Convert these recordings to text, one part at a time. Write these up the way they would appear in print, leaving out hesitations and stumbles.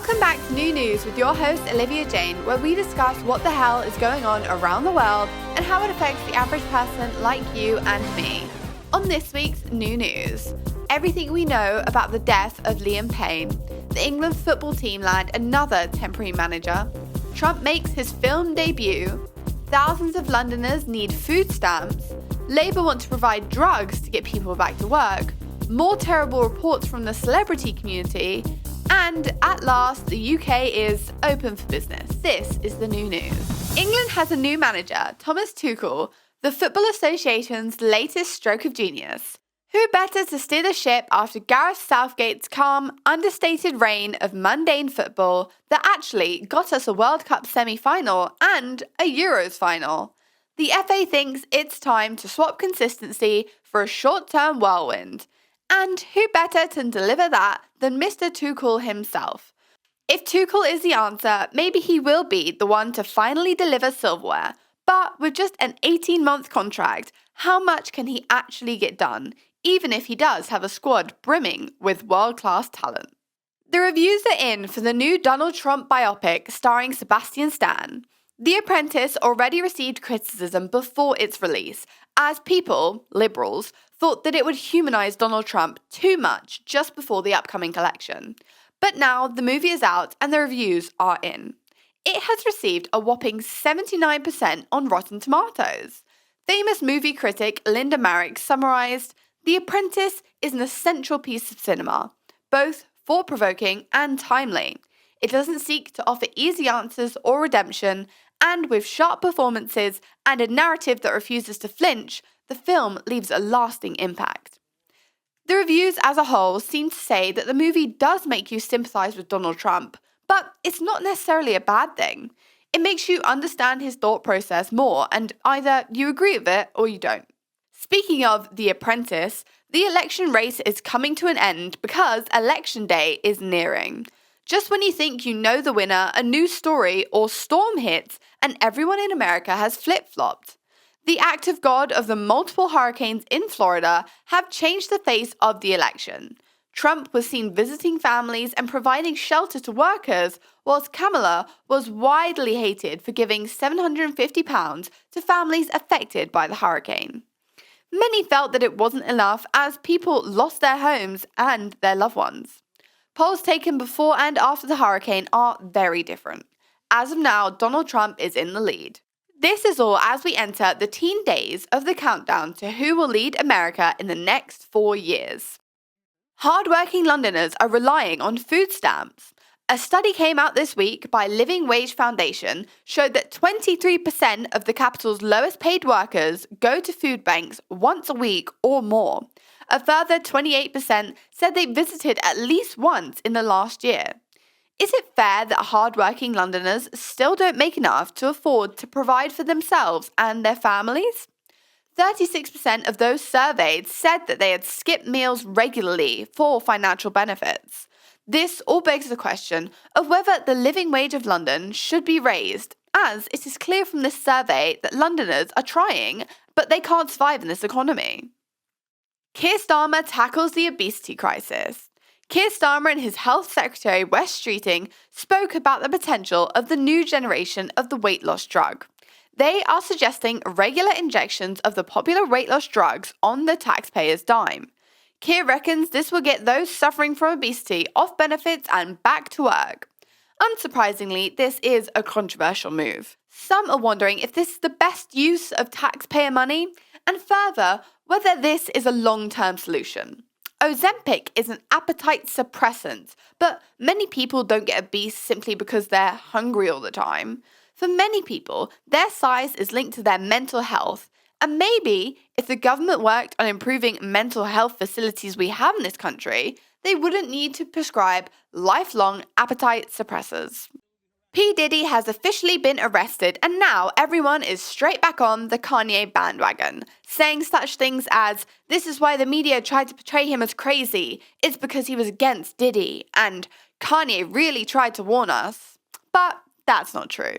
Welcome back to New News with your host Olivia Jane, where we discuss what the hell is going on around the world and how it affects the average person like you and me. On this week's New News, everything we know about the death of Liam Payne, the England football team land another temporary manager, Trump makes his film debut, thousands of Londoners need food stamps, Labour want to provide drugs to get people back to work, more terrible reports from the celebrity community, and at last, the UK is open for business. This is the new news. England has a new manager, Thomas Tuchel, the Football Association's latest stroke of genius. Who better to steer the ship after Gareth Southgate's calm, understated reign of mundane football that actually got us a World Cup semi-final and a Euros final? The FA thinks it's time to swap consistency for a short-term whirlwind. And who better to deliver that than Mr. Tuchel himself? If Tuchel is the answer, maybe he will be the one to finally deliver silverware. But with just an 18-month contract, how much can he actually get done, even if he does have a squad brimming with world-class talent? The reviews are in for the new Donald Trump biopic starring Sebastian Stan. The Apprentice already received criticism before its release, as people, liberals, thought that it would humanize Donald Trump too much just before the upcoming election. But now the movie is out and the reviews are in. It has received a whopping 79% on Rotten Tomatoes. Famous movie critic Linda Marek summarized, "The Apprentice is an essential piece of cinema, both thought-provoking and timely. It doesn't seek to offer easy answers or redemption, and with sharp performances and a narrative that refuses to flinch, the film leaves a lasting impact." The reviews as a whole seem to say that the movie does make you sympathize with Donald Trump, but it's not necessarily a bad thing. It makes you understand his thought process more, and either you agree with it or you don't. Speaking of The Apprentice, the election race is coming to an end because Election Day is nearing. Just when you think you know the winner, a new story or storm hits and everyone in America has flip-flopped. The act of God of the multiple hurricanes in Florida have changed the face of the election. Trump was seen visiting families and providing shelter to workers, whilst Kamala was widely hated for giving £750 to families affected by the hurricane. Many felt that it wasn't enough as people lost their homes and their loved ones. Polls taken before and after the hurricane are very different. As of now, Donald Trump is in the lead. This is all as we enter the teen days of the countdown to who will lead America in the next 4 years. Hard-working Londoners are relying on food stamps. A study came out this week by Living Wage Foundation showed that 23% of the capital's lowest paid workers go to food banks once a week or more. A further 28% said they visited at least once in the last year. Is it fair that hard-working Londoners still don't make enough to afford to provide for themselves and their families? 36% of those surveyed said that they had skipped meals regularly for financial benefits. This all begs the question of whether the living wage of London should be raised, as it is clear from this survey that Londoners are trying, but they can't survive in this economy. Keir Starmer tackles the obesity crisis. Keir Starmer and his health secretary Wes Streeting spoke about the potential of the new generation of the weight loss drug. They are suggesting regular injections of the popular weight loss drugs on the taxpayer's dime. Keir reckons this will get those suffering from obesity off benefits and back to work. Unsurprisingly, this is a controversial move. Some are wondering if this is the best use of taxpayer money, and further, whether this is a long-term solution. Ozempic is an appetite suppressant, but many people don't get obese simply because they're hungry all the time. For many people, their size is linked to their mental health, and maybe if the government worked on improving mental health facilities we have in this country, they wouldn't need to prescribe lifelong appetite suppressors. P. Diddy has officially been arrested, and now everyone is straight back on the Kanye bandwagon, saying such things as, "This is why the media tried to portray him as crazy, it's because he was against Diddy," and "Kanye really tried to warn us." But that's not true.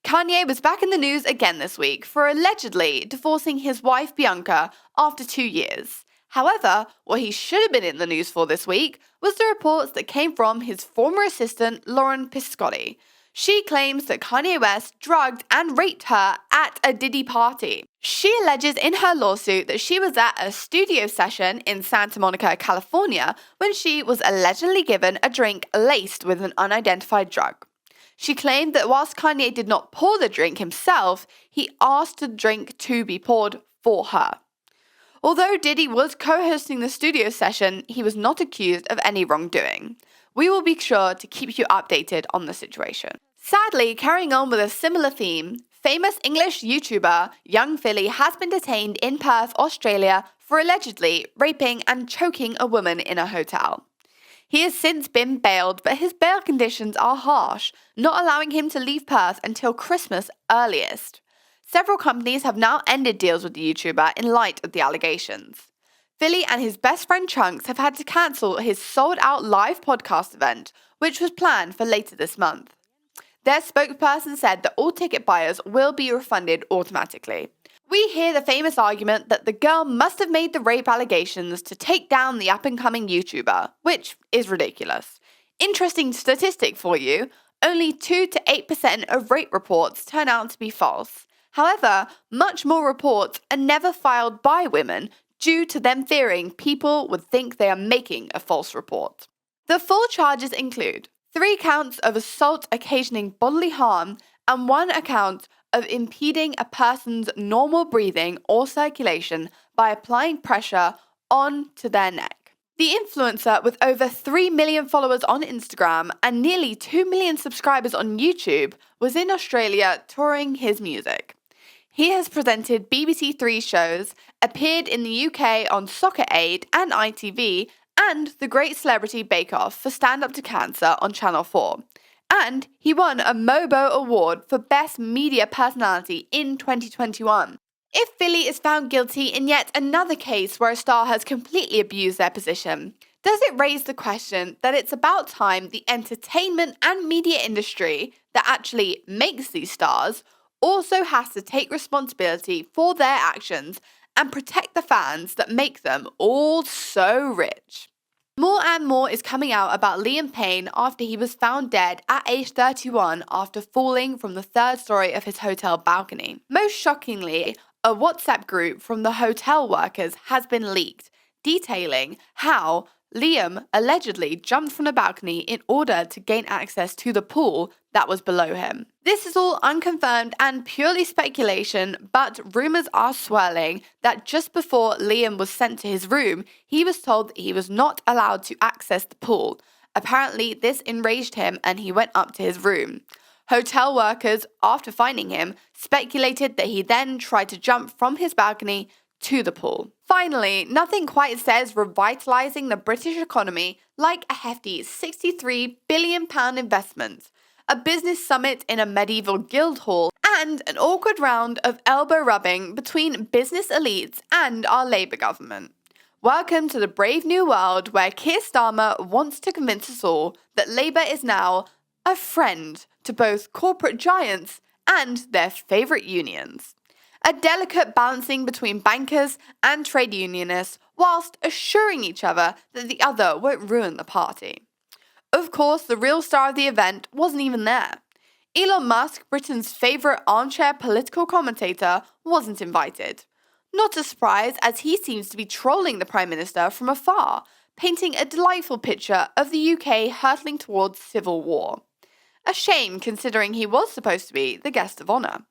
Kanye was back in the news again this week for allegedly divorcing his wife Bianca after 2 years. However, what he should have been in the news for this week was the reports that came from his former assistant, Lauren Piscotti. She claims that Kanye West drugged and raped her at a Diddy party. She alleges in her lawsuit that she was at a studio session in Santa Monica, California, when she was allegedly given a drink laced with an unidentified drug. She claimed that whilst Kanye did not pour the drink himself, he asked the drink to be poured for her. Although Diddy was co-hosting the studio session, he was not accused of any wrongdoing. We will be sure to keep you updated on the situation. Sadly, carrying on with a similar theme, famous English YouTuber Young Philly has been detained in Perth, Australia for allegedly raping and choking a woman in a hotel. He has since been bailed, but his bail conditions are harsh, not allowing him to leave Perth until Christmas earliest. Several companies have now ended deals with the YouTuber in light of the allegations. Philly and his best friend Chunks have had to cancel his sold-out live podcast event, which was planned for later this month. Their spokesperson said that all ticket buyers will be refunded automatically. We hear the famous argument that the girl must have made the rape allegations to take down the up-and-coming YouTuber, which is ridiculous. Interesting statistic for you, only 2 to 8% of rape reports turn out to be false. However, much more reports are never filed by women due to them fearing people would think they are making a false report. The full charges include 3 counts of assault occasioning bodily harm and 1 account of impeding a person's normal breathing or circulation by applying pressure onto their neck. The influencer, with over 3 million followers on Instagram and nearly 2 million subscribers on YouTube, was in Australia touring his music. He has presented BBC Three shows, appeared in the UK on Soccer Aid and ITV, and The Great Celebrity Bake Off for Stand Up to Cancer on Channel 4. And he won a Mobo Award for Best Media Personality in 2021. If Philly is found guilty in yet another case where a star has completely abused their position, does it raise the question that it's about time the entertainment and media industry that actually makes these stars also has to take responsibility for their actions and protect the fans that make them all so rich? More and more is coming out about Liam Payne after he was found dead at age 31 after falling from the 3rd story of his hotel balcony. Most shockingly, a WhatsApp group from the hotel workers has been leaked, detailing how Liam allegedly jumped from the balcony in order to gain access to the pool that was below him. This is all unconfirmed and purely speculation, but rumours are swirling that just before Liam was sent to his room, he was told that he was not allowed to access the pool. Apparently, this enraged him and he went up to his room. Hotel workers, after finding him, speculated that he then tried to jump from his balcony to the pool. Finally, nothing quite says revitalising the British economy like a hefty £63 billion investment, a business summit in a medieval guild hall, and an awkward round of elbow rubbing between business elites and our Labour government. Welcome to the brave new world where Keir Starmer wants to convince us all that Labour is now a friend to both corporate giants and their favourite unions. A delicate balancing between bankers and trade unionists whilst assuring each other that the other won't ruin the party. Of course, the real star of the event wasn't even there. Elon Musk, Britain's favourite armchair political commentator, wasn't invited. Not a surprise, as he seems to be trolling the Prime Minister from afar, painting a delightful picture of the UK hurtling towards civil war. A shame considering he was supposed to be the guest of honour.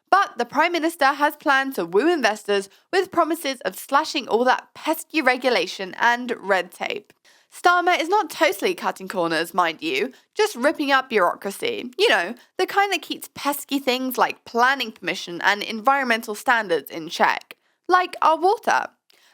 But the Prime Minister has planned to woo investors with promises of slashing all that pesky regulation and red tape. Starmer is not totally cutting corners, mind you, just ripping up bureaucracy. You know, the kind that keeps pesky things like planning permission and environmental standards in check. Like our water.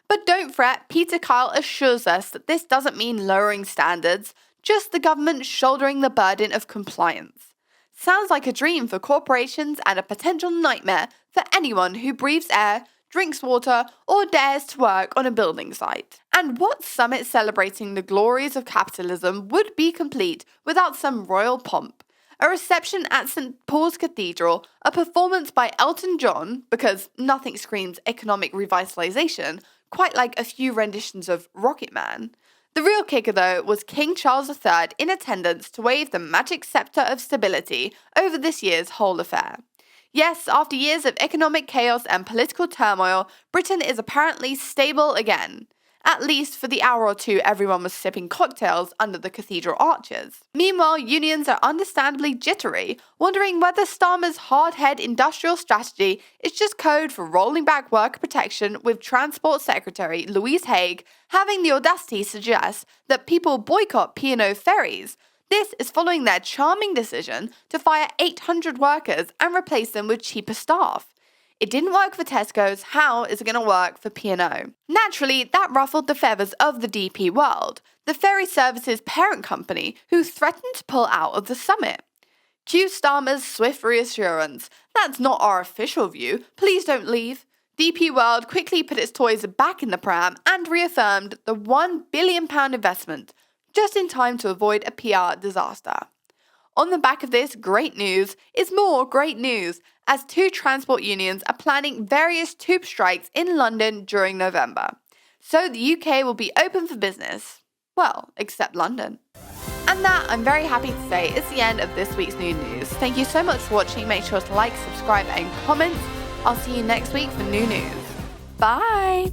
But don't fret, Peter Kyle assures us that this doesn't mean lowering standards, just the government shouldering the burden of compliance. Sounds like a dream for corporations and a potential nightmare for anyone who breathes air, drinks water, or dares to work on a building site. And what summit celebrating the glories of capitalism would be complete without some royal pomp? A reception at St. Paul's Cathedral, a performance by Elton John, because nothing screams economic revitalisation, quite like a few renditions of Rocket Man. The real kicker, though, was King Charles III in attendance to wave the magic scepter of stability over this year's whole affair. Yes, after years of economic chaos and political turmoil, Britain is apparently stable again. At least for the hour or two everyone was sipping cocktails under the cathedral arches. Meanwhile, unions are understandably jittery, wondering whether Starmer's hard-head industrial strategy is just code for rolling back worker protection, with Transport Secretary Louise Haigh having the audacity to suggest that people boycott P&O ferries. This is following their charming decision to fire 800 workers and replace them with cheaper staff. It didn't work for Tesco's, how is it going to work for P&O? Naturally, that ruffled the feathers of the DP World, the ferry service's parent company, who threatened to pull out of the summit. Cue Starmer's swift reassurance, "That's not our official view, please don't leave." DP World quickly put its toys back in the pram and reaffirmed the £1 billion investment, just in time to avoid a PR disaster. On the back of this great news is more great news, as two transport unions are planning various tube strikes in London during November. So the UK will be open for business. Well, except London. And that, I'm very happy to say, is the end of this week's new news. Thank you so much for watching. Make sure to like, subscribe and comment. I'll see you next week for new news. Bye!